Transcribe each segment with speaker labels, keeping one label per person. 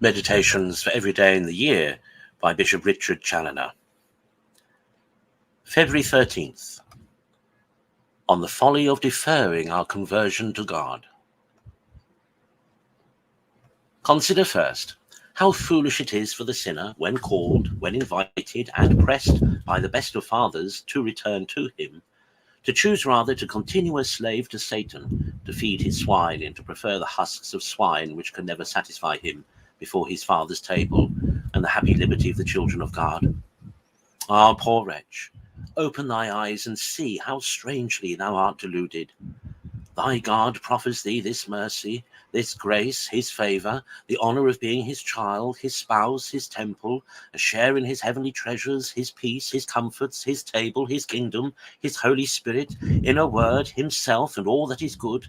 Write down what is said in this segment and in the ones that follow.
Speaker 1: Meditations for Every Day in the Year by Bishop Richard Challoner. February 13th. On the folly of deferring our conversion to God. Consider first how foolish it is for the sinner, when called, when invited, and pressed by the best of fathers to return to him, to choose rather to continue a slave to Satan, to feed his swine, and to prefer the husks of swine which can never satisfy him before his Father's table, and the happy liberty of the children of God. Ah, poor wretch, open thy eyes and see how strangely thou art deluded. Thy God proffers thee this mercy, this grace, his favour, the honour of being his child, his spouse, his temple, a share in his heavenly treasures, his peace, his comforts, his table, his kingdom, his Holy Spirit, in a word, himself and all that is good.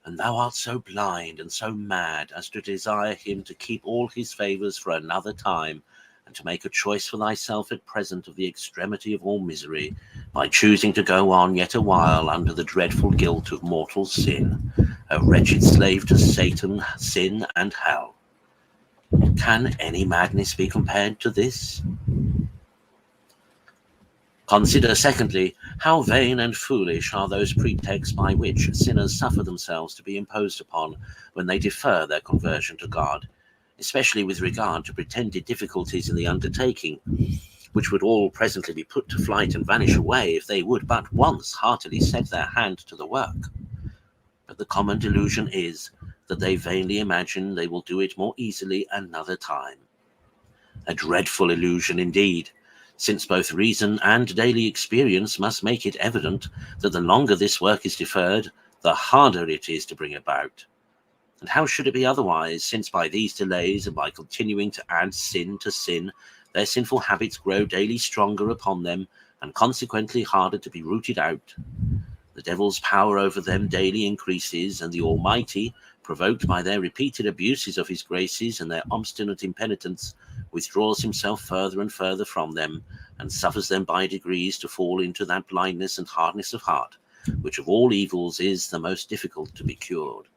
Speaker 1: And thou art so blind and so mad as to desire him to keep all his favours for another time, and to make a choice for thyself at present of the extremity of all misery, by choosing to go on yet a while under the dreadful guilt of mortal sin, a wretched slave to Satan, sin, and hell. Can any madness be compared to this? Consider, secondly, how vain and foolish are those pretexts by which sinners suffer themselves to be imposed upon when they defer their conversion to God, especially with regard to pretended difficulties in the undertaking, which would all presently be put to flight and vanish away if they would but once heartily set their hand to the work. But the common delusion is that they vainly imagine they will do it more easily another time. A dreadful illusion indeed, since both reason and daily experience must make it evident that the longer this work is deferred, the harder it is to bring about. And how should it be otherwise, since by these delays and by continuing to add sin to sin, their sinful habits grow daily stronger upon them, and consequently harder to be rooted out. The devil's power over them daily increases, and the Almighty, provoked by their repeated abuses of his graces and their obstinate impenitence, withdraws himself further and further from them, and suffers them by degrees to fall into that blindness and hardness of heart, which of all evils is the most difficult to be cured.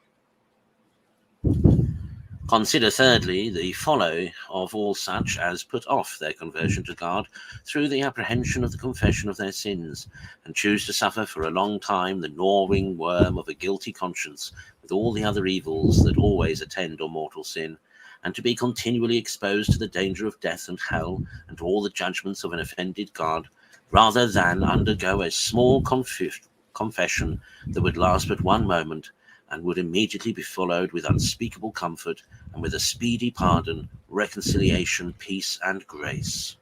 Speaker 1: Consider thirdly the folly of all such as put off their conversion to God through the apprehension of the confession of their sins, and choose to suffer for a long time the gnawing worm of a guilty conscience, with all the other evils that always attend on mortal sin, and to be continually exposed to the danger of death and hell, and to all the judgments of an offended God, rather than undergo a small confession that would last but one moment, and would immediately be followed with unspeakable comfort, and with a speedy pardon, reconciliation, peace, and grace.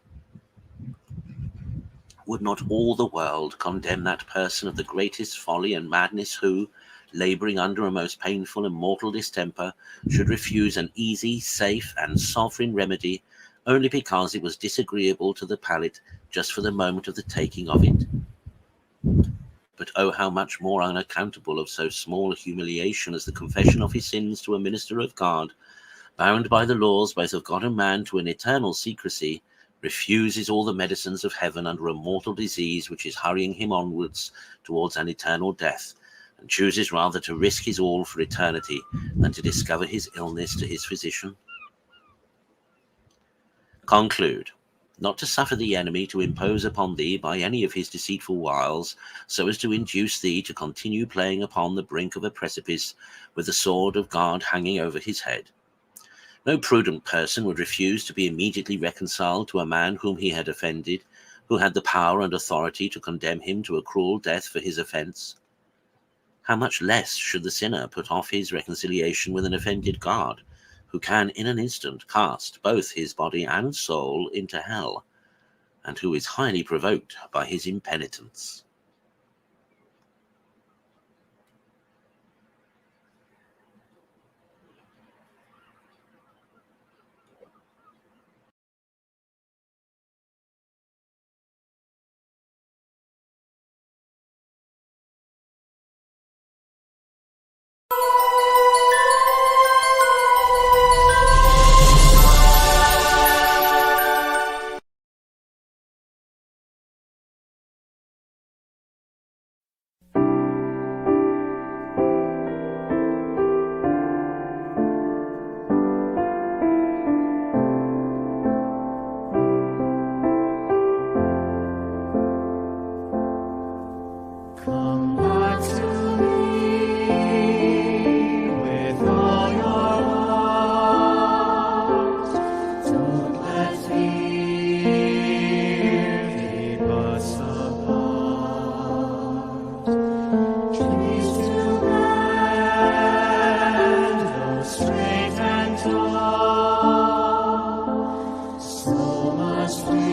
Speaker 1: Would not all the world condemn that person of the greatest folly and madness who, labouring under a most painful and mortal distemper, should refuse an easy, safe, and sovereign remedy, only because it was disagreeable to the palate just for the moment of the taking of it? But oh, how much more unaccountable of so small a humiliation as the confession of his sins to a minister of God, bound by the laws both of God and man to an eternal secrecy, refuses all the medicines of heaven under a mortal disease which is hurrying him onwards towards an eternal death, and chooses rather to risk his all for eternity than to discover his illness to his physician? Conclude. Not to suffer the enemy to impose upon thee by any of his deceitful wiles, so as to induce thee to continue playing upon the brink of a precipice with the sword of God hanging over his head. No prudent person would refuse to be immediately reconciled to a man whom he had offended, who had the power and authority to condemn him to a cruel death for his offence. How much less should the sinner put off his reconciliation with an offended God, who can in an instant cast both his body and soul into hell, and who is highly provoked by his impenitence.
Speaker 2: us free.